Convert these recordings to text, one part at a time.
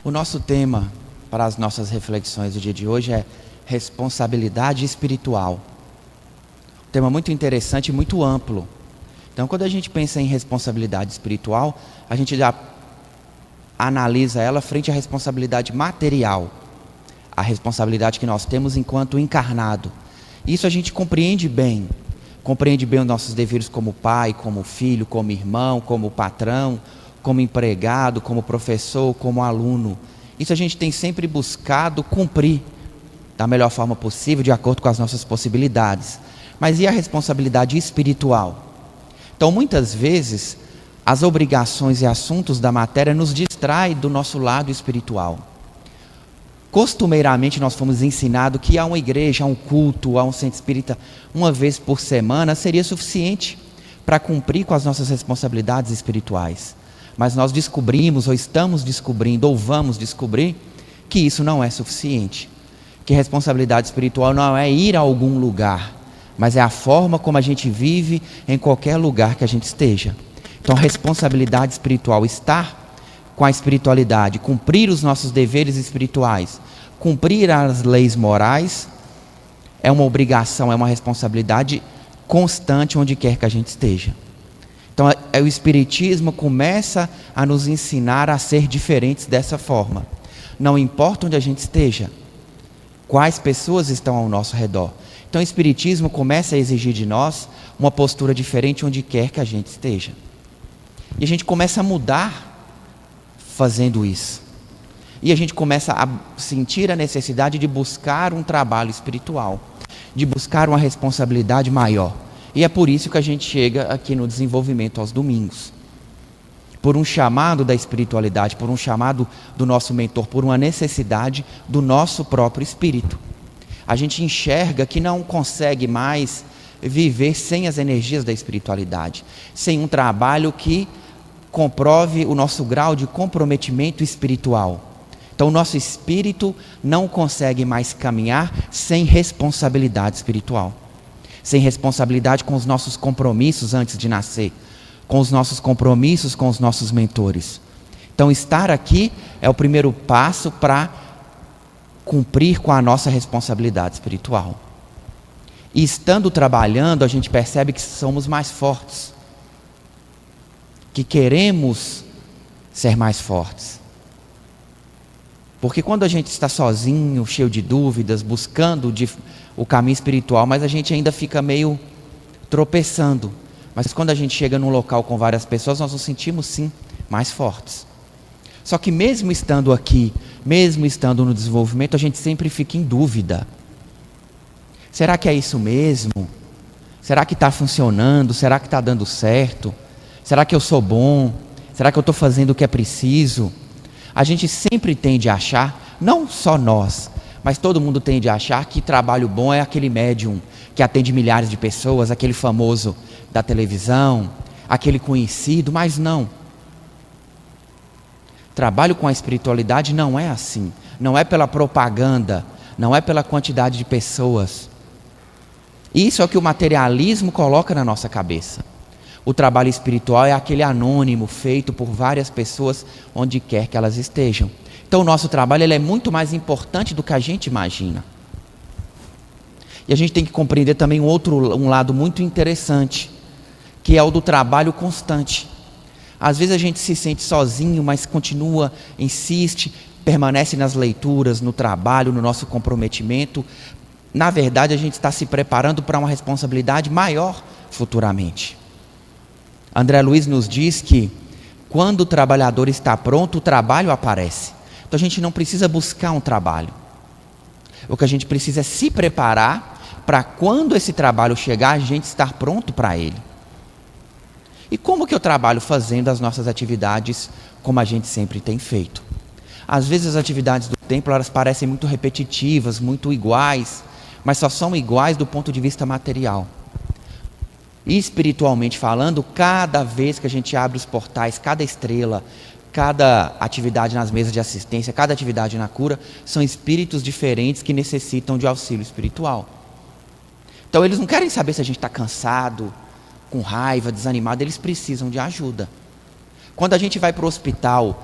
O nosso tema para as nossas reflexões do dia de hoje é responsabilidade espiritual. Um tema muito interessante e muito amplo. Então, quando a gente pensa em responsabilidade espiritual, a gente já analisa ela frente à responsabilidade material, a responsabilidade que nós temos enquanto encarnado. Isso a gente compreende bem os nossos deveres como pai, como filho, como irmão, como patrão, como empregado, como professor, como aluno. Isso a gente tem sempre buscado cumprir da melhor forma possível, de acordo com as nossas possibilidades. Mas e a responsabilidade espiritual? Então, muitas vezes, as obrigações e assuntos da matéria nos distraem do nosso lado espiritual. Costumeiramente, nós fomos ensinados que a uma igreja, a um culto, a um centro espírita, uma vez por semana, seria suficiente para cumprir com as nossas responsabilidades espirituais. Mas nós descobrimos, ou estamos descobrindo, ou vamos descobrir, que isso não é suficiente. Que responsabilidade espiritual não é ir a algum lugar, mas é a forma como a gente vive em qualquer lugar que a gente esteja. Então, a responsabilidade espiritual, estar com a espiritualidade, cumprir os nossos deveres espirituais, cumprir as leis morais, é uma obrigação, é uma responsabilidade constante onde quer que a gente esteja. Então, o Espiritismo começa a nos ensinar a ser diferentes dessa forma. Não importa onde a gente esteja, quais pessoas estão ao nosso redor. Então, o Espiritismo começa a exigir de nós uma postura diferente onde quer que a gente esteja. E a gente começa a mudar fazendo isso. E a gente começa a sentir a necessidade de buscar um trabalho espiritual, de buscar uma responsabilidade maior. E é por isso que a gente chega aqui no desenvolvimento aos domingos. Por um chamado da espiritualidade, por um chamado do nosso mentor, por uma necessidade do nosso próprio espírito. A gente enxerga que não consegue mais viver sem as energias da espiritualidade, sem um trabalho que comprove o nosso grau de comprometimento espiritual. Então, o nosso espírito não consegue mais caminhar sem responsabilidade espiritual, sem responsabilidade com os nossos compromissos antes de nascer, com os nossos compromissos com os nossos mentores. Então, estar aqui é o primeiro passo para cumprir com a nossa responsabilidade espiritual. E estando trabalhando, a gente percebe que somos mais fortes, que queremos ser mais fortes. Porque quando a gente está sozinho, cheio de dúvidas, buscando o caminho espiritual, mas a gente ainda fica meio tropeçando. Mas quando a gente chega num local com várias pessoas, nós nos sentimos sim mais fortes. Só que mesmo estando aqui, mesmo estando no desenvolvimento, a gente sempre fica em dúvida. Será que é isso mesmo? Será que está funcionando? Será que está dando certo? Será que eu sou bom? Será que eu estou fazendo o que é preciso? A gente sempre tende a achar, não só nós, mas todo mundo tende a achar que trabalho bom é aquele médium que atende milhares de pessoas, aquele famoso da televisão, aquele conhecido, mas não. Trabalho com a espiritualidade não é assim. Não é pela propaganda, não é pela quantidade de pessoas. Isso é o que o materialismo coloca na nossa cabeça. O trabalho espiritual é aquele anônimo feito por várias pessoas onde quer que elas estejam. Então o nosso trabalho ele é muito mais importante do que a gente imagina. E a gente tem que compreender também um lado muito interessante, que é o do trabalho constante. Às vezes a gente se sente sozinho, mas continua, insiste, permanece nas leituras, no trabalho, no nosso comprometimento. Na verdade, a gente está se preparando para uma responsabilidade maior futuramente. André Luiz nos diz que quando o trabalhador está pronto, o trabalho aparece. Então a gente não precisa buscar um trabalho. O que a gente precisa é se preparar para quando esse trabalho chegar, a gente estar pronto para ele. E como que eu trabalho? Fazendo as nossas atividades como a gente sempre tem feito. Às vezes as atividades do templo elas parecem muito repetitivas, muito iguais, mas só são iguais do ponto de vista material. Espiritualmente falando, cada vez que a gente abre os portais, cada estrela, cada atividade nas mesas de assistência, cada atividade na cura, são espíritos diferentes que necessitam de auxílio espiritual. Então eles não querem saber se a gente está cansado, com raiva, desanimado, eles precisam de ajuda. Quando a gente vai para o hospital,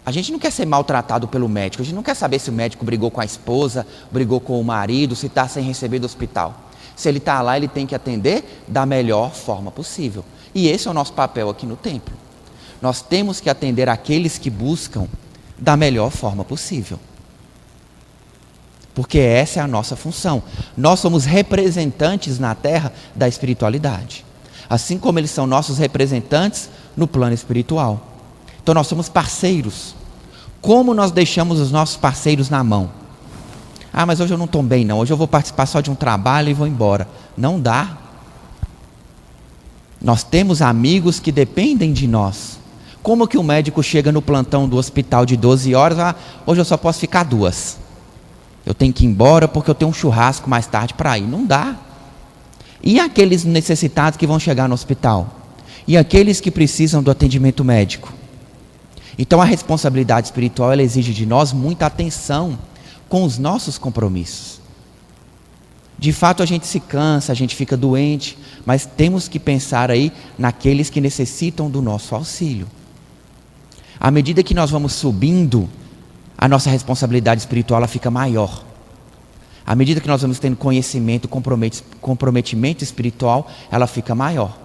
A gente não quer ser maltratado pelo médico, a gente não quer saber se o médico brigou com a esposa, brigou com o marido, se está sem receber do hospital. Se ele está lá, ele tem que atender da melhor forma possível. E esse é o nosso papel aqui no templo. Nós temos que atender aqueles que buscam da melhor forma possível. Porque essa é a nossa função. Nós somos representantes na terra da espiritualidade. Assim como eles são nossos representantes no plano espiritual. Então nós somos parceiros. Como nós deixamos os nossos parceiros na mão? Ah, mas hoje eu não estou bem não, hoje eu vou participar só de um trabalho e vou embora. Não dá. Nós temos amigos que dependem de nós. Como que o médico chega no plantão do hospital de 12 horas, hoje eu só posso ficar 2. Eu tenho que ir embora porque eu tenho um churrasco mais tarde para ir. Não dá. E aqueles necessitados que vão chegar no hospital? E aqueles que precisam do atendimento médico? Então a responsabilidade espiritual, ela exige de nós muita atenção com os nossos compromissos. De fato a gente se cansa, a gente fica doente, mas temos que pensar aí naqueles que necessitam do nosso auxílio. À medida que nós vamos subindo, a nossa responsabilidade espiritual ela fica maior. À medida que nós vamos tendo conhecimento, comprometimento espiritual, ela fica maior.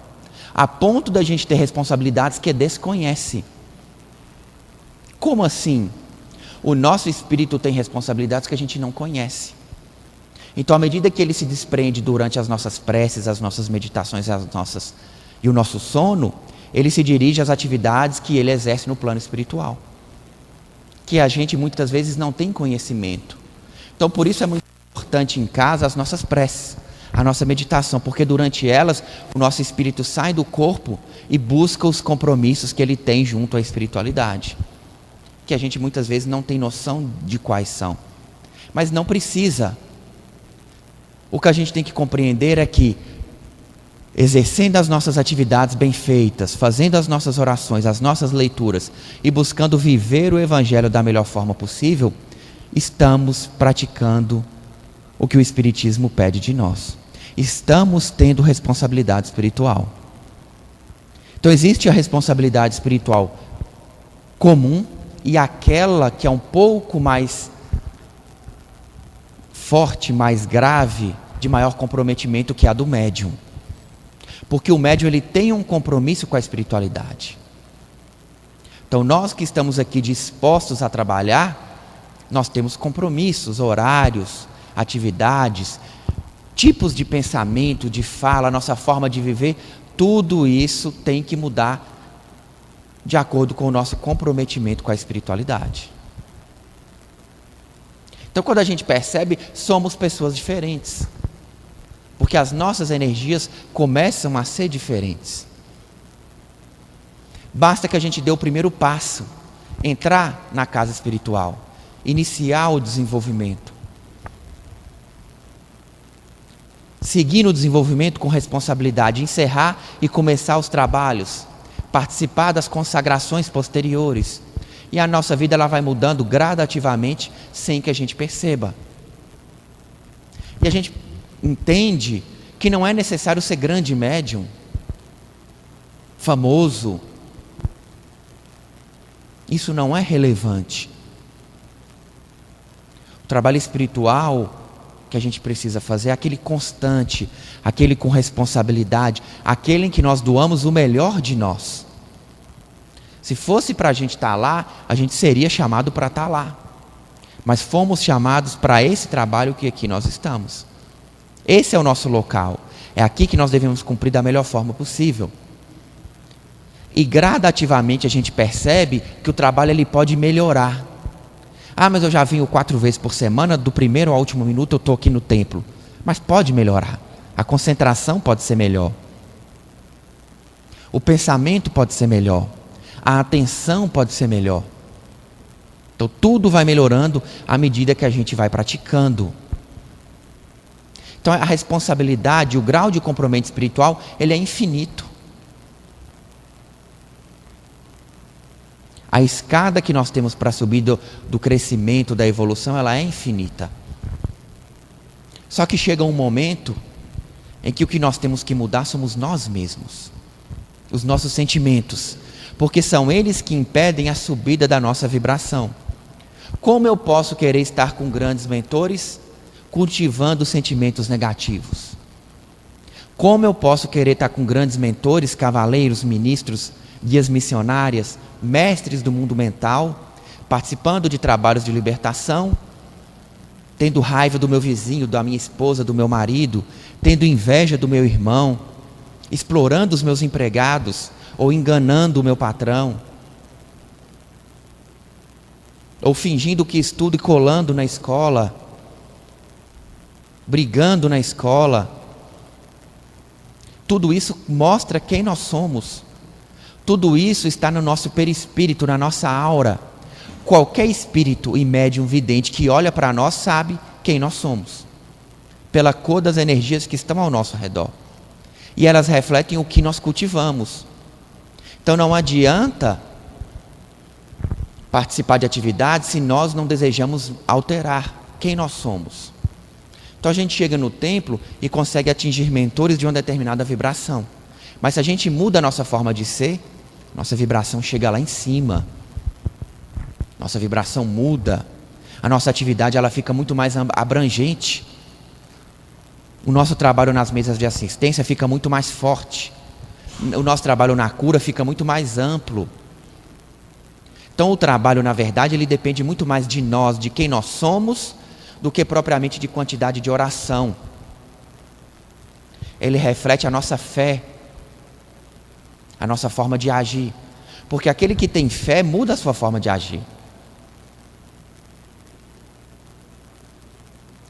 A ponto da gente ter responsabilidades que desconhece. Como assim? O nosso espírito tem responsabilidades que a gente não conhece. Então, à medida que ele se desprende durante as nossas preces, as nossas meditações e o nosso sono, ele se dirige às atividades que ele exerce no plano espiritual, que a gente muitas vezes não tem conhecimento. Então, por isso é muito importante em casa as nossas preces, a nossa meditação, porque durante elas o nosso espírito sai do corpo e busca os compromissos que ele tem junto à espiritualidade, que a gente muitas vezes não tem noção de quais são. Mas não precisa. O que a gente tem que compreender é que, exercendo as nossas atividades bem feitas, fazendo as nossas orações, as nossas leituras e buscando viver o Evangelho da melhor forma possível, estamos praticando o que o Espiritismo pede de nós. Estamos tendo responsabilidade espiritual. Então existe a responsabilidade espiritual comum e aquela que é um pouco mais forte, mais grave, de maior comprometimento, que é a do médium. Porque o médium ele tem um compromisso com a espiritualidade. Então nós que estamos aqui dispostos a trabalhar, nós temos compromissos, horários, atividades, tipos de pensamento, de fala, nossa forma de viver, tudo isso tem que mudar de acordo com o nosso comprometimento com a espiritualidade. Então, quando a gente percebe, somos pessoas diferentes, porque as nossas energias começam a ser diferentes. Basta que a gente dê o primeiro passo, entrar na casa espiritual, iniciar o desenvolvimento, seguir no desenvolvimento com responsabilidade, encerrar e começar os trabalhos, participar das consagrações posteriores, e a nossa vida ela vai mudando gradativamente sem que a gente perceba. E a gente entende que não é necessário ser grande médium, famoso. Isso não é relevante. O trabalho espiritual que a gente precisa fazer é aquele constante, aquele com responsabilidade, aquele em que nós doamos o melhor de nós. Se fosse para a gente estar lá, a gente seria chamado para estar lá. Mas fomos chamados para esse trabalho que aqui nós estamos. Esse é o nosso local. É aqui que nós devemos cumprir da melhor forma possível. E gradativamente a gente percebe que o trabalho ele pode melhorar. Ah, mas eu já venho 4 vezes por semana, do primeiro ao último minuto eu estou aqui no templo. Mas pode melhorar. A concentração pode ser melhor. O pensamento pode ser melhor. A atenção pode ser melhor. Então tudo vai melhorando à medida que a gente vai praticando. Então a responsabilidade, o grau de comprometimento espiritual, ele é infinito. A escada que nós temos para subir do crescimento, da evolução, ela é infinita. Só que chega um momento em que o que nós temos que mudar somos nós mesmos. Os nossos sentimentos. porque são eles que impedem a subida da nossa vibração. Como eu posso querer estar com grandes mentores cultivando sentimentos negativos? Como eu posso querer estar com grandes mentores, cavaleiros, ministros, guias missionárias, mestres do mundo mental, participando de trabalhos de libertação, tendo raiva do meu vizinho, da minha esposa, do meu marido, tendo inveja do meu irmão, explorando os meus empregados ou enganando o meu patrão, ou fingindo que estudo e colando na escola, brigando na escola. Tudo isso mostra quem nós somos. Tudo isso está no nosso perispírito, na nossa aura. Qualquer espírito e médium vidente que olha para nós sabe quem nós somos, pela cor das energias que estão ao nosso redor. E elas refletem o que nós cultivamos. Então não adianta participar de atividades se nós não desejamos alterar quem nós somos. Então a gente chega no templo e consegue atingir mentores de uma determinada vibração. Mas se a gente muda a nossa forma de ser, nossa vibração chega lá em cima. Nossa vibração muda. A nossa atividade ela fica muito mais abrangente. O nosso trabalho nas mesas de assistência fica muito mais forte. O nosso trabalho na cura fica muito mais amplo. Então o trabalho, na verdade, ele depende muito mais de nós, de quem nós somos, do que propriamente de quantidade de oração. Ele reflete a nossa fé, a nossa forma de agir. Porque aquele que tem fé muda a sua forma de agir.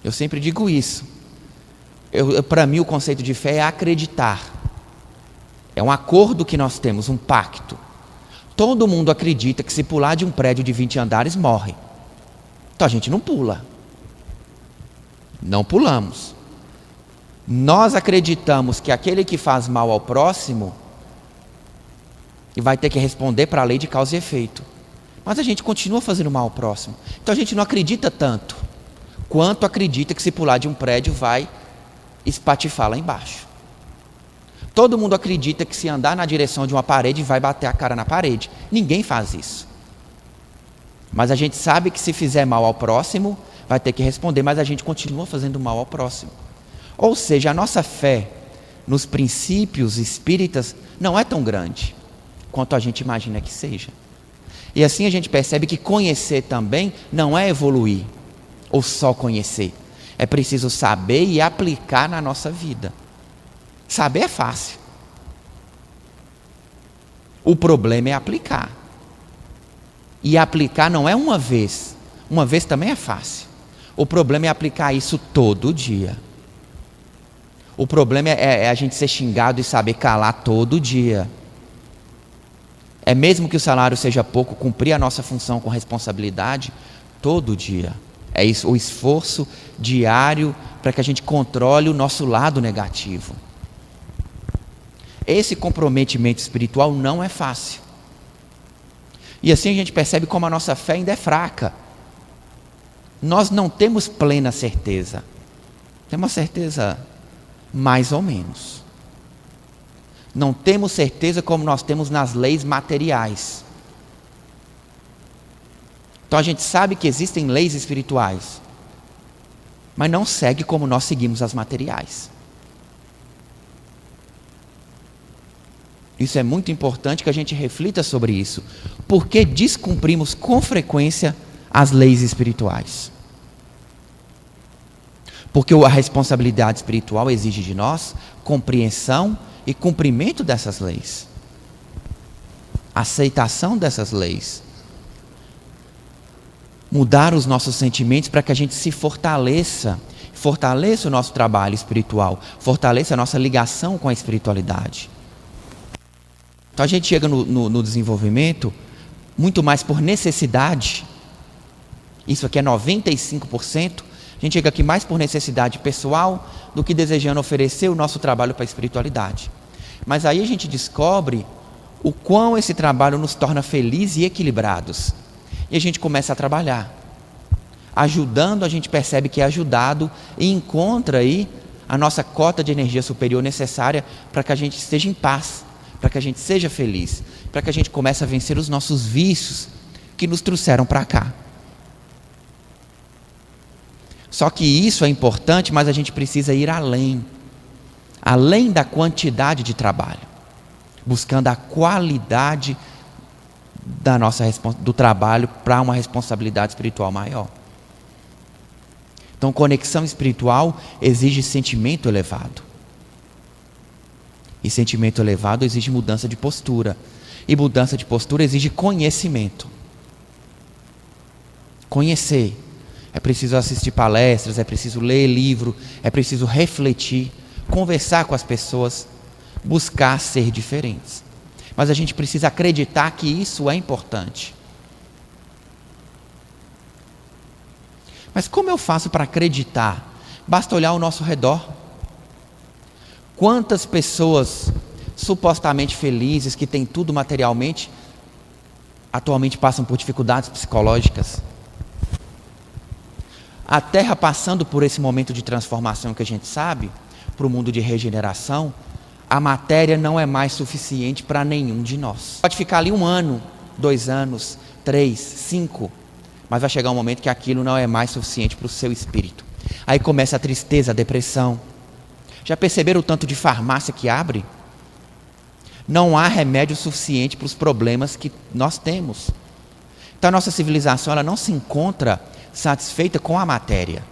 Eu sempre digo isso. Para mim o conceito de fé é acreditar. É um acordo que nós temos, um pacto. Todo mundo acredita que se pular de um prédio de 20 andares morre. Então a gente não pula. Não pulamos. Nós acreditamos que aquele que faz mal ao próximo vai ter que responder para a lei de causa e efeito. Mas a gente continua fazendo mal ao próximo. Então a gente não acredita tanto quanto acredita que se pular de um prédio vai espatifar lá embaixo. Todo mundo acredita que se andar na direção de uma parede vai bater a cara na parede. Ninguém faz isso. Mas a gente sabe que se fizer mal ao próximo vai ter que responder, mas a gente continua fazendo mal ao próximo. Ou seja, a nossa fé nos princípios espíritas não é tão grande quanto a gente imagina que seja. E assim a gente percebe que conhecer também não é evoluir, ou só conhecer. É preciso saber e aplicar na nossa vida. Saber é fácil. O problema é aplicar. E aplicar não é uma vez. Uma vez também é fácil. O problema é aplicar isso todo dia. O problema é a gente ser xingado e saber calar todo dia. É mesmo que o salário seja pouco, cumprir a nossa função com responsabilidade todo dia. É isso, o esforço diário para que a gente controle o nosso lado negativo. Esse comprometimento espiritual não é fácil. E assim a gente percebe como a nossa fé ainda é fraca. Nós não temos plena certeza. Temos certeza mais ou menos. Não temos certeza como nós temos nas leis materiais. Então a gente sabe que existem leis espirituais, mas não segue como nós seguimos as materiais. Isso é muito importante que a gente reflita sobre isso. Por que descumprimos com frequência as leis espirituais? Porque a responsabilidade espiritual exige de nós compreensão e cumprimento dessas leis. Aceitação dessas leis. Mudar os nossos sentimentos para que a gente se fortaleça. Fortaleça o nosso trabalho espiritual. Fortaleça a nossa ligação com a espiritualidade. Então a gente chega no desenvolvimento muito mais por necessidade. Isso aqui é 95%. A gente chega aqui mais por necessidade pessoal do que desejando oferecer o nosso trabalho para a espiritualidade. Mas aí a gente descobre o quão esse trabalho nos torna felizes e equilibrados. E a gente começa a trabalhar. Ajudando, a gente percebe que é ajudado e encontra aí a nossa cota de energia superior necessária para que a gente esteja em paz, para que a gente seja feliz, para que a gente comece a vencer os nossos vícios que nos trouxeram para cá. Só que isso é importante, mas a gente precisa ir além da quantidade de trabalho, buscando a qualidade do trabalho para uma responsabilidade espiritual maior. Então, conexão espiritual exige sentimento elevado. E sentimento elevado exige mudança de postura. E mudança de postura exige conhecimento. Conhecer. É preciso assistir palestras, é preciso ler livro, é preciso refletir, conversar com as pessoas, buscar ser diferentes. Mas a gente precisa acreditar que isso é importante. Mas como eu faço para acreditar? Basta olhar ao nosso redor. Quantas pessoas supostamente felizes, que têm tudo materialmente, atualmente passam por dificuldades psicológicas? A Terra passando por esse momento de transformação que a gente sabe, para o mundo de regeneração, a matéria não é mais suficiente para nenhum de nós. Pode ficar ali 1 ano, 2 anos, 3, 5, mas vai chegar um momento que aquilo não é mais suficiente para o seu espírito. Aí começa a tristeza, a depressão. Já perceberam o tanto de farmácia que abre? Não há remédio suficiente para os problemas que nós temos. Então a nossa civilização ela não se encontra satisfeita com a matéria.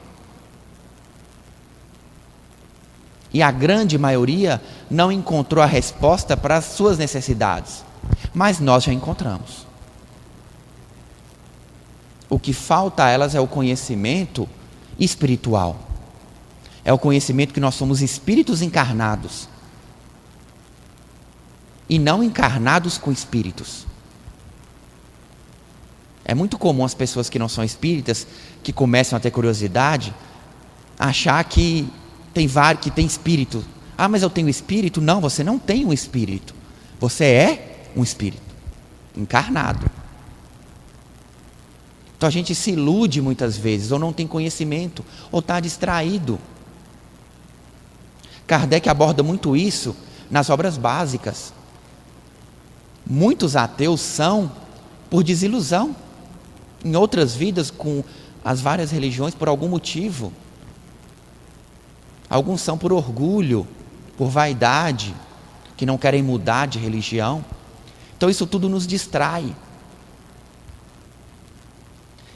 E a grande maioria não encontrou a resposta para as suas necessidades. Mas nós já encontramos. O que falta a elas é o conhecimento espiritual. É o conhecimento que nós somos espíritos encarnados. E não encarnados com espíritos. É muito comum as pessoas que não são espíritas, que começam a ter curiosidade, achar que tem espírito. Ah, mas eu tenho espírito? Não, você não tem um espírito. Você é um espírito encarnado. Então a gente se ilude muitas vezes, ou não tem conhecimento, ou está distraído. Kardec aborda muito isso nas obras básicas. Muitos ateus são por desilusão. Em outras vidas, com as várias religiões, por algum motivo. Alguns são por orgulho, por vaidade, que não querem mudar de religião. Então isso tudo nos distrai.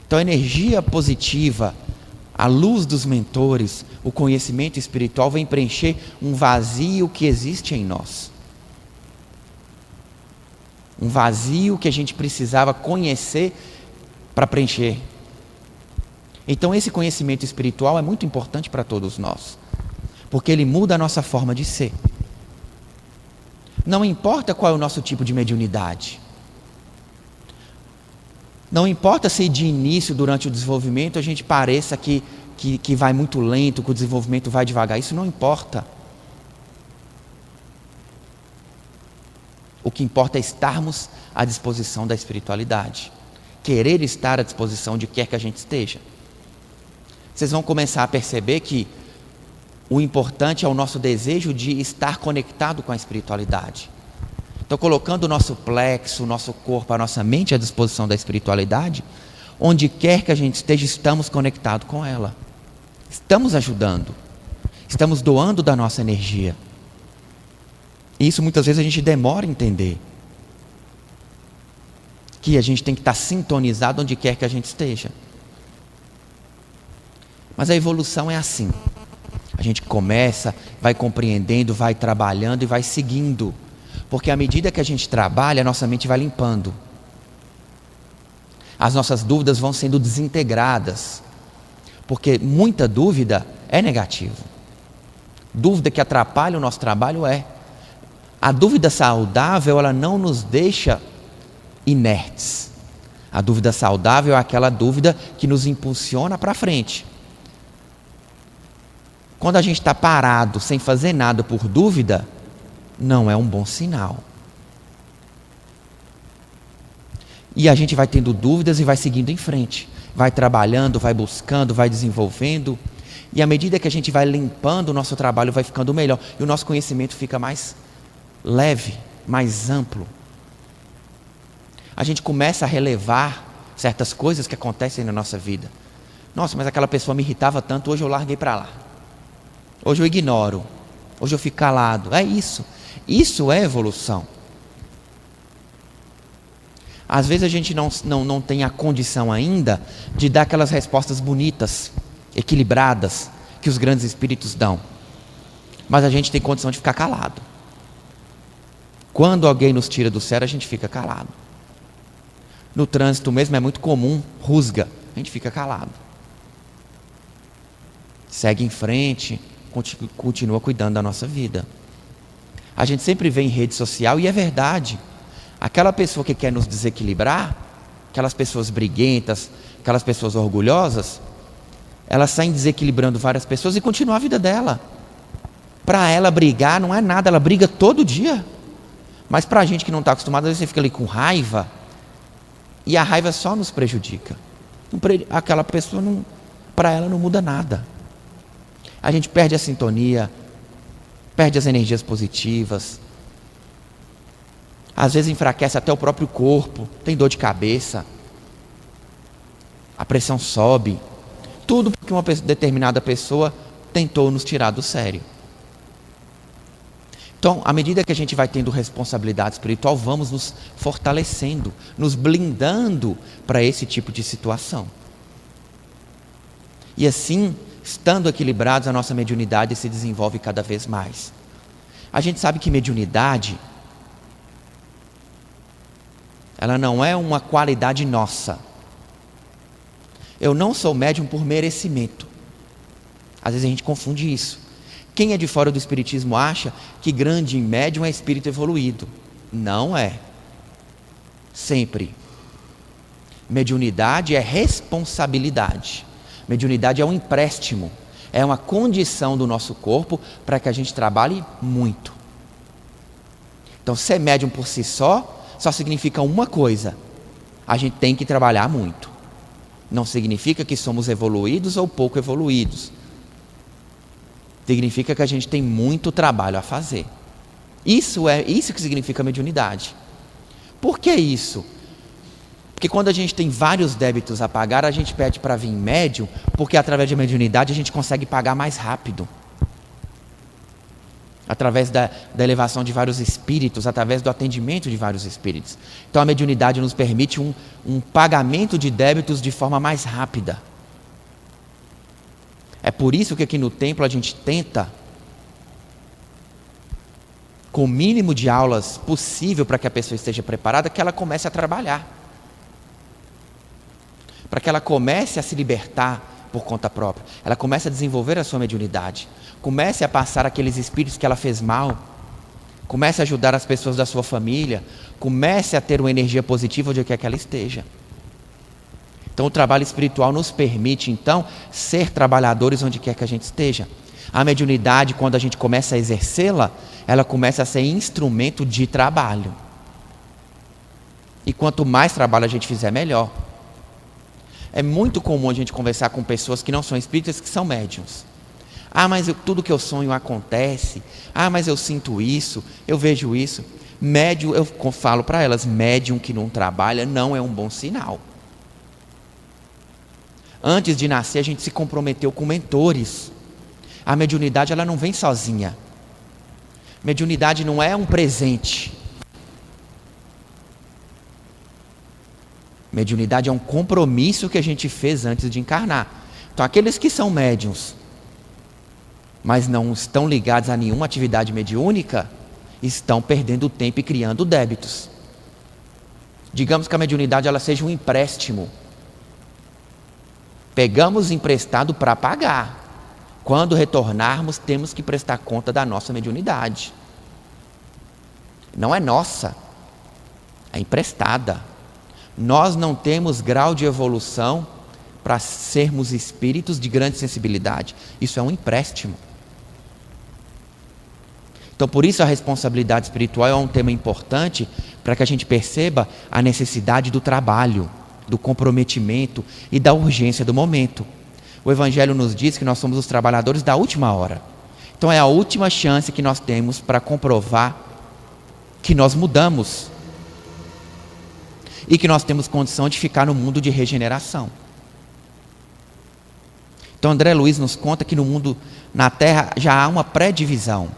Então a energia positiva, a luz dos mentores, o conhecimento espiritual vem preencher um vazio que existe em nós. Um vazio que a gente precisava conhecer para preencher. Então esse conhecimento espiritual é muito importante para todos nós, porque ele muda a nossa forma de ser. Não importa qual é o nosso tipo de mediunidade. Não importa se de início, durante o desenvolvimento, a gente pareça que vai muito lento, que o desenvolvimento vai devagar. Isso não importa. O que importa é estarmos à disposição da espiritualidade. Querer estar à disposição de quer que a gente esteja. Vocês vão começar a perceber que o importante é o nosso desejo de estar conectado com a espiritualidade. Então, colocando o nosso plexo, o nosso corpo, a nossa mente à disposição da espiritualidade, onde quer que a gente esteja, estamos conectados com ela. Estamos ajudando. Estamos doando da nossa energia. E isso muitas vezes a gente demora a entender. Que a gente tem que estar sintonizado onde quer que a gente esteja. Mas a evolução é assim. A gente começa, vai compreendendo, vai trabalhando e vai seguindo. Porque à medida que a gente trabalha, a nossa mente vai limpando. As nossas dúvidas vão sendo desintegradas. Porque muita dúvida é negativo. Dúvida que atrapalha o nosso trabalho é. A dúvida saudável, ela não nos deixa inertes. A dúvida saudável é aquela dúvida que nos impulsiona para frente. Quando a gente está parado, sem fazer nada por dúvida, não é um bom sinal. E a gente vai tendo dúvidas e vai seguindo em frente. Vai trabalhando, vai buscando, vai desenvolvendo. E à medida que a gente vai limpando, o nosso trabalho vai ficando melhor. E o nosso conhecimento fica mais leve, mais amplo. A gente começa a relevar certas coisas que acontecem na nossa vida. Nossa, mas aquela pessoa me irritava tanto, hoje eu larguei para lá. Hoje eu ignoro. Hoje eu fico calado. É isso. Isso é evolução. Às vezes a gente não tem a condição ainda de dar aquelas respostas bonitas, equilibradas, que os grandes espíritos dão. Mas a gente tem condição de ficar calado. Quando alguém nos tira do sério, a gente fica calado. No trânsito mesmo é muito comum, rusga, a gente fica calado. Segue em frente, continua cuidando da nossa vida. A gente sempre vê em rede social, e é verdade, aquela pessoa que quer nos desequilibrar, aquelas pessoas briguentas, aquelas pessoas orgulhosas, elas saem desequilibrando várias pessoas e continuam a vida dela. Para ela brigar não é nada, ela briga todo dia. Mas para a gente que não está acostumado, às vezes você fica ali com raiva, e a raiva só nos prejudica. Aquela pessoa, para ela não muda nada. A gente perde a sintonia, perde as energias positivas. Às vezes enfraquece até o próprio corpo, tem dor de cabeça, a pressão sobe. Tudo porque uma determinada pessoa tentou nos tirar do sério. Então, à medida que a gente vai tendo responsabilidade espiritual, vamos nos fortalecendo, nos blindando para esse tipo de situação. E assim, estando equilibrados, a nossa mediunidade se desenvolve cada vez mais. A gente sabe que mediunidade, ela não é uma qualidade nossa. Eu não sou médium por merecimento. Às vezes a gente confunde isso. Quem é de fora do espiritismo acha que grande médium é espírito evoluído. Não é. Sempre. Mediunidade é responsabilidade. Mediunidade é um empréstimo. É uma condição do nosso corpo para que a gente trabalhe muito. Então, ser médium por si só significa uma coisa: a gente tem que trabalhar muito. Não significa que somos evoluídos ou pouco evoluídos. Significa que a gente tem muito trabalho a fazer. Isso que significa mediunidade. Por que isso? Porque quando a gente tem vários débitos a pagar, a gente pede para vir médium, porque através da mediunidade a gente consegue pagar mais rápido. Através da elevação de vários espíritos, através do atendimento de vários espíritos. Então a mediunidade nos permite um pagamento de débitos de forma mais rápida. É por isso que aqui no templo a gente tenta, com o mínimo de aulas possível para que a pessoa esteja preparada, que ela comece a trabalhar. Para que ela comece a se libertar por conta própria. Ela comece a desenvolver a sua mediunidade. Comece a passar aqueles espíritos que ela fez mal. Comece a ajudar as pessoas da sua família. Comece a ter uma energia positiva onde quer que ela esteja. Então o trabalho espiritual nos permite, então, ser trabalhadores onde quer que a gente esteja. A mediunidade, quando a gente começa a exercê-la, ela começa a ser instrumento de trabalho. E quanto mais trabalho a gente fizer, melhor. É muito comum a gente conversar com pessoas que não são espíritas, que são médiuns. Ah, mas tudo que eu sonho acontece. Ah, mas eu sinto isso, eu vejo isso. Médium, eu falo para elas, médium que não trabalha não é um bom sinal. Antes de nascer, a gente se comprometeu com mentores. A mediunidade, ela não vem sozinha. Mediunidade não é um presente. Mediunidade é um compromisso que a gente fez antes de encarnar. Então, aqueles que são médiuns, mas não estão ligados a nenhuma atividade mediúnica, estão perdendo tempo e criando débitos. Digamos que a mediunidade ela seja um empréstimo. Pegamos emprestado para pagar. Quando retornarmos, temos que prestar conta da nossa mediunidade. Não é nossa, é emprestada. Nós não temos grau de evolução para sermos espíritos de grande sensibilidade. Isso é um empréstimo. Então, por isso a responsabilidade espiritual é um tema importante para que a gente perceba a necessidade do trabalho, do comprometimento e da urgência do momento. O Evangelho nos diz que nós somos os trabalhadores da última hora. Então é a última chance que nós temos para comprovar que nós mudamos e que nós temos condição de ficar no mundo de regeneração. Então André Luiz nos conta que no mundo, na Terra, já há uma pré-divisão.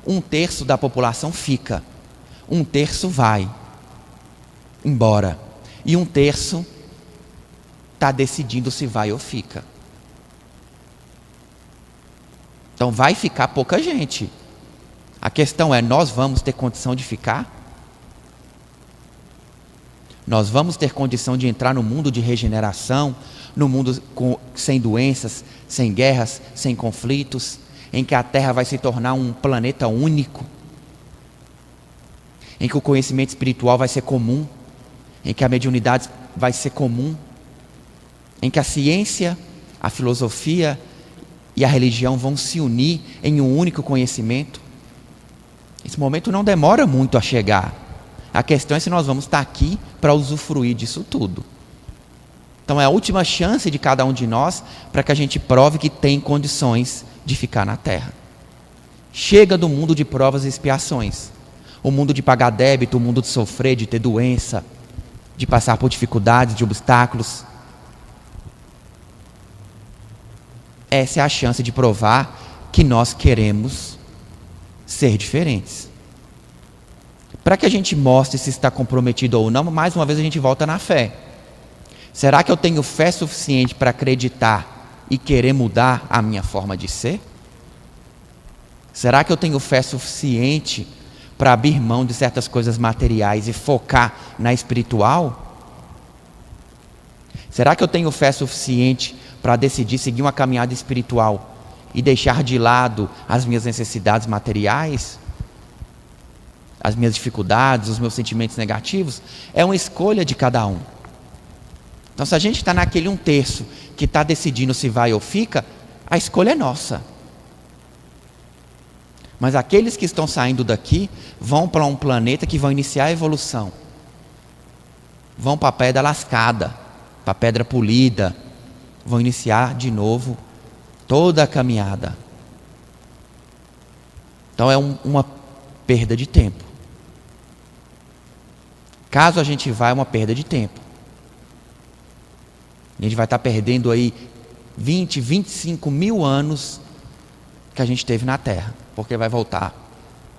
1/3 da população fica, 1/3 vai embora, e 1/3 está decidindo se vai ou fica. Então vai ficar pouca gente. A questão é, nós vamos ter condição de ficar? Nós vamos ter condição de entrar no mundo de regeneração, no mundo sem doenças, sem guerras, sem conflitos, em que a Terra vai se tornar um planeta único, em que o conhecimento espiritual vai ser comum, em que a mediunidade vai ser comum, em que a ciência, a filosofia e a religião vão se unir em um único conhecimento? Esse momento não demora muito a chegar. A questão é se nós vamos estar aqui para usufruir disso tudo. Então é a última chance de cada um de nós para que a gente prove que tem condições de ficar na Terra. Chega do mundo de provas e expiações. O mundo de pagar débito, o mundo de sofrer, de ter doença, de passar por dificuldades, de obstáculos. Essa é a chance de provar que nós queremos ser diferentes. Para que a gente mostre se está comprometido ou não, mais uma vez a gente volta na fé. Será que eu tenho fé suficiente para acreditar e querer mudar a minha forma de ser? Será que eu tenho fé suficiente para abrir mão de certas coisas materiais e focar na espiritual? Será que eu tenho fé suficiente para decidir seguir uma caminhada espiritual e deixar de lado as minhas necessidades materiais? As minhas dificuldades, os meus sentimentos negativos? É uma escolha de cada um. Então, se a gente está naquele 1/3 que está decidindo se vai ou fica, a escolha é nossa. Mas aqueles que estão saindo daqui vão para um planeta que vão iniciar a evolução. Vão para a pedra lascada, para a pedra polida. Vão iniciar de novo toda a caminhada. Então é uma perda de tempo. Caso a gente vá, é uma perda de tempo. A gente vai estar perdendo aí 20, 25 mil anos que a gente teve na Terra, porque vai voltar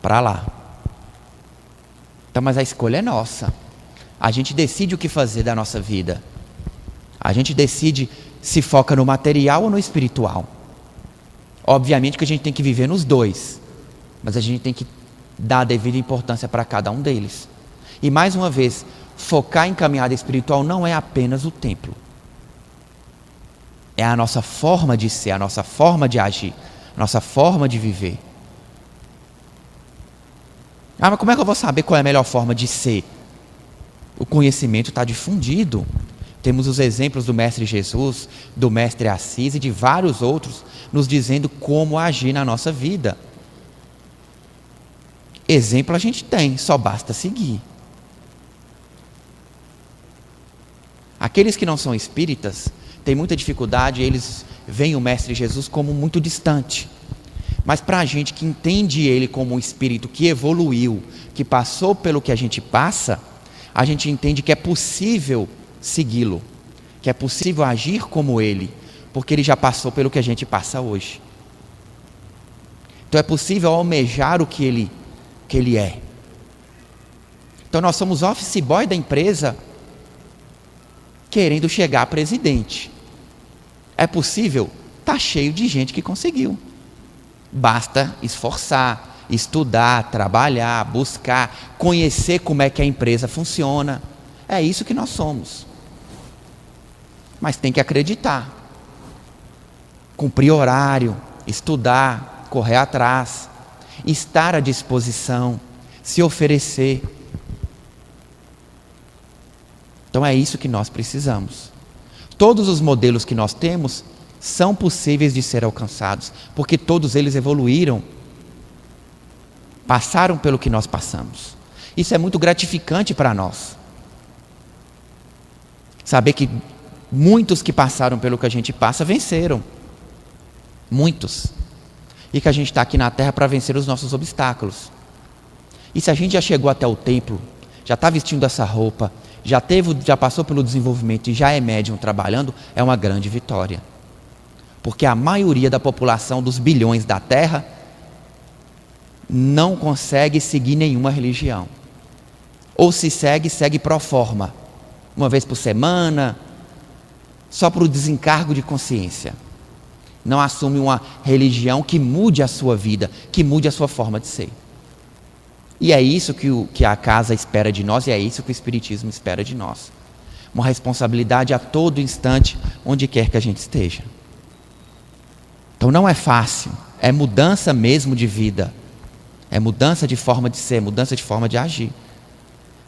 para lá. Então, mas a escolha é nossa. A gente decide o que fazer da nossa vida. A gente decide se foca no material ou no espiritual. Obviamente que a gente tem que viver nos dois, mas a gente tem que dar a devida importância para cada um deles. E mais uma vez, focar em caminhada espiritual não é apenas o templo. É a nossa forma de ser, a nossa forma de agir, a nossa forma de viver. Ah, mas como é que eu vou saber qual é a melhor forma de ser? O conhecimento está difundido. Temos os exemplos do Mestre Jesus, do Mestre Assis e de vários outros nos dizendo como agir na nossa vida. Exemplo a gente tem, só basta seguir. Aqueles que não são espíritas têm muita dificuldade, eles veem o Mestre Jesus como muito distante. Mas para a gente que entende ele como um espírito que evoluiu, que passou pelo que a gente passa, a gente entende que é possível segui-lo, que é possível agir como ele, porque ele já passou pelo que a gente passa hoje. Então é possível almejar o que ele é. Então nós somos office boy da empresa querendo chegar a presidente. É possível? Está cheio de gente que conseguiu. Basta esforçar, estudar, trabalhar, buscar, conhecer como é que a empresa funciona. É isso que nós somos. Mas tem que acreditar. Cumprir horário, estudar, correr atrás, estar à disposição, se oferecer. Então é isso que nós precisamos. Todos os modelos que nós temos são possíveis de ser alcançados, porque todos eles evoluíram, passaram pelo que nós passamos. Isso é muito gratificante para nós. Saber que muitos que passaram pelo que a gente passa venceram. Muitos. E que a gente está aqui na Terra para vencer os nossos obstáculos. E se a gente já chegou até o templo, já está vestindo essa roupa, já passou pelo desenvolvimento e já é médium trabalhando, é uma grande vitória. Porque a maioria da população dos bilhões da Terra não consegue seguir nenhuma religião. Ou se segue, segue pro forma. Uma vez por semana, só para o desencargo de consciência. Não assume uma religião que mude a sua vida, que mude a sua forma de ser. E é isso que a casa espera de nós, e é isso que o Espiritismo espera de nós. Uma responsabilidade a todo instante, onde quer que a gente esteja. Então não é fácil, é mudança mesmo de vida. É mudança de forma de ser, mudança de forma de agir.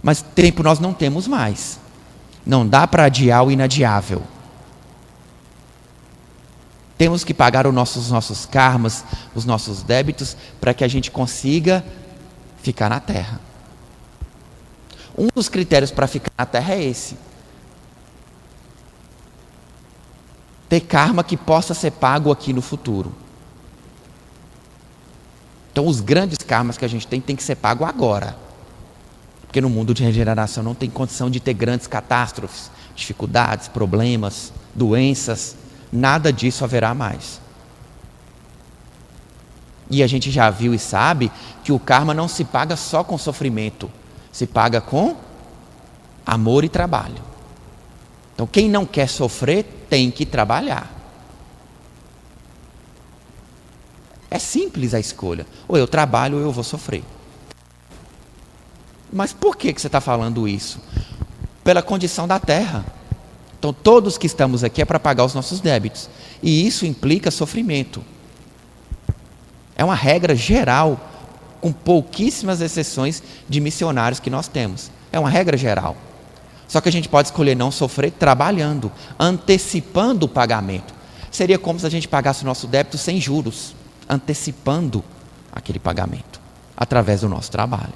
Mas tempo nós não temos mais. Não dá para adiar o inadiável. Temos que pagar os nossos karmas, os nossos débitos, para que a gente consiga ficar na Terra. Um dos critérios para ficar na Terra é esse. Ter karma que possa ser pago aqui no futuro. Então os grandes karmas que a gente tem que ser pago agora. Porque no mundo de regeneração não tem condição de ter grandes catástrofes, dificuldades, problemas, doenças. Nada disso haverá mais. E a gente já viu e sabe que o karma não se paga só com sofrimento, se paga com amor e trabalho. Então quem não quer sofrer tem que trabalhar. É simples a escolha. Ou eu trabalho ou eu vou sofrer. Mas por que você está falando isso? Pela condição da Terra. Então todos que estamos aqui é para pagar os nossos débitos. E isso implica sofrimento. É uma regra geral, com pouquíssimas exceções de missionários que nós temos. É uma regra geral. Só que a gente pode escolher não sofrer trabalhando, antecipando o pagamento. Seria como se a gente pagasse o nosso débito sem juros, antecipando aquele pagamento, através do nosso trabalho.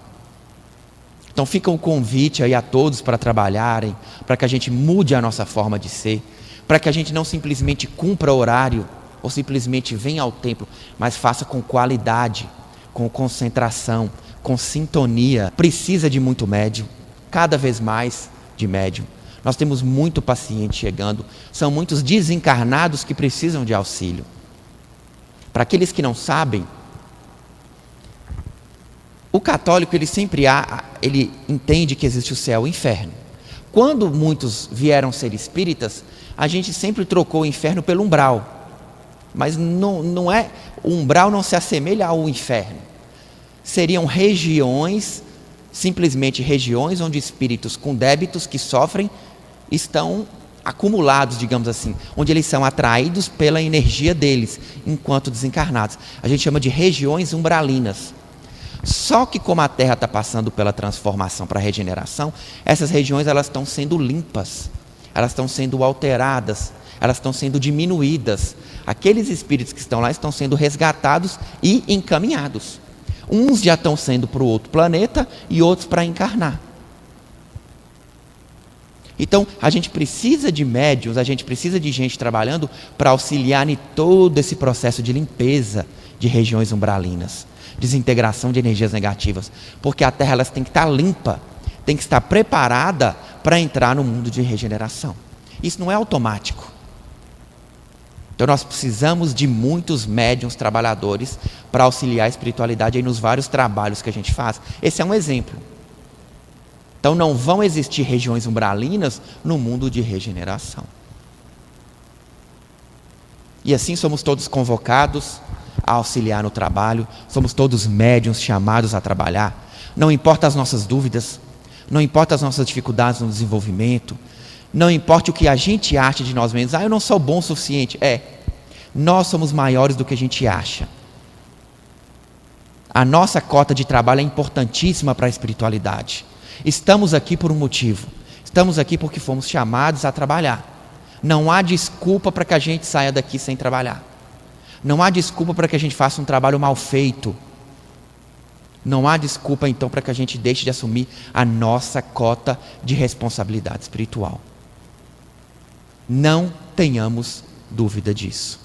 Então fica um convite aí a todos para trabalharem, para que a gente mude a nossa forma de ser, para que a gente não simplesmente cumpra horário, ou simplesmente venha ao templo, mas faça com qualidade, com concentração, com sintonia. Precisa de muito médium, cada vez mais de médium. Nós temos muito paciente chegando, são muitos desencarnados que precisam de auxílio. Para aqueles que não sabem, o católico ele entende que existe o céu e o inferno. Quando muitos vieram ser espíritas, a gente sempre trocou o inferno pelo umbral. Mas não é, o umbral não se assemelha ao inferno. Seriam regiões, simplesmente regiões onde espíritos com débitos que sofrem estão acumulados, digamos assim, onde eles são atraídos pela energia deles, enquanto desencarnados. A gente chama de regiões umbralinas. Só que como a Terra está passando pela transformação para a regeneração, essas regiões elas estão sendo limpas, elas estão sendo alteradas, elas estão sendo diminuídas. Aqueles espíritos que estão lá estão sendo resgatados e encaminhados. Uns já estão sendo para o outro planeta e outros para encarnar. Então, a gente precisa de médiuns, a gente precisa de gente trabalhando para auxiliar em todo esse processo de limpeza de regiões umbralinas, desintegração de energias negativas, porque a Terra elas tem que estar limpa, tem que estar preparada para entrar no mundo de regeneração. Isso não é automático. Então nós precisamos de muitos médiuns trabalhadores para auxiliar a espiritualidade aí nos vários trabalhos que a gente faz. Esse é um exemplo. Então não vão existir regiões umbralinas no mundo de regeneração. E assim somos todos convocados a auxiliar no trabalho, somos todos médiuns chamados a trabalhar. Não importa as nossas dúvidas, não importa as nossas dificuldades no desenvolvimento, não importa o que a gente acha de nós mesmos. Eu não sou bom o suficiente. Nós somos maiores do que a gente acha. A nossa cota de trabalho é importantíssima para a espiritualidade. Estamos aqui por um motivo. Estamos aqui porque fomos chamados a trabalhar. Não há desculpa para que a gente saia daqui sem trabalhar. Não há desculpa para que a gente faça um trabalho mal feito. Não há desculpa então para que a gente deixe de assumir a nossa cota de responsabilidade espiritual. Não tenhamos dúvida disso.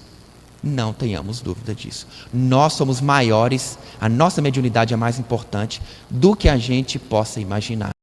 Não tenhamos dúvida disso. Nós somos maiores, a nossa mediunidade é mais importante do que a gente possa imaginar.